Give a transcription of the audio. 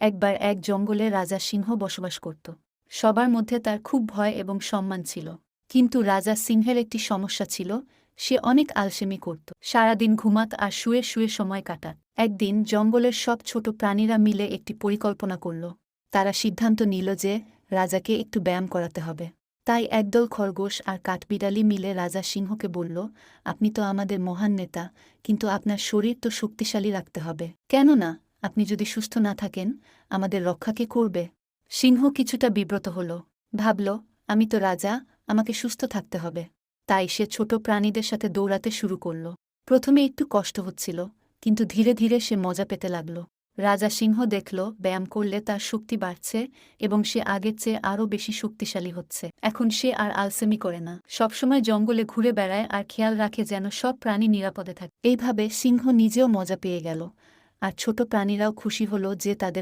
একবার এক জঙ্গলে রাজা সিংহ বসবাস করত। সবার মধ্যে তার খুব ভয় এবং সম্মান ছিল। কিন্তু রাজা সিংহের একটি সমস্যা ছিল, সে অনেক আলসেমি করত। সারাদিন ঘুমাত আর শুয়ে শুয়ে সময় কাটাত। একদিন জঙ্গলের সব ছোট প্রাণীরা মিলে একটি পরিকল্পনা করল। তারা সিদ্ধান্ত নিল যে রাজাকে একটু ব্যায়াম করাতে হবে। তাই একদল খরগোশ আর কাঠবিড়ালি মিলে রাজা সিংহকে বলল, আপনি তো আমাদের মহান নেতা, কিন্তু আপনার শরীর তো শক্তিশালী রাখতে হবে। কেননা আপনি যদি সুস্থ না থাকেন, আমাদের রক্ষা কে করবে? সিংহ কিছুটা বিব্রত হল। ভাবল, আমি তো রাজা, আমাকে সুস্থ থাকতে হবে। তাই সে ছোট প্রাণীদের সাথে দৌড়াতে শুরু করল। প্রথমে একটু কষ্ট হচ্ছিল, কিন্তু ধীরে ধীরে সে মজা পেতে লাগল। রাজা সিংহ দেখল ব্যায়াম করলে তার শক্তি বাড়ছে এবং সে আগের চেয়ে আরও বেশি শক্তিশালী হচ্ছে। এখন সে আর আলসেমি করে না, সবসময় জঙ্গলে ঘুরে বেড়ায় আর খেয়াল রাখে যেন সব প্রাণী নিরাপদে থাকে। এইভাবে সিংহ নিজেও মজা পেয়ে গেল, আর ছোট প্রাণীরাও খুশি হল যে তাদের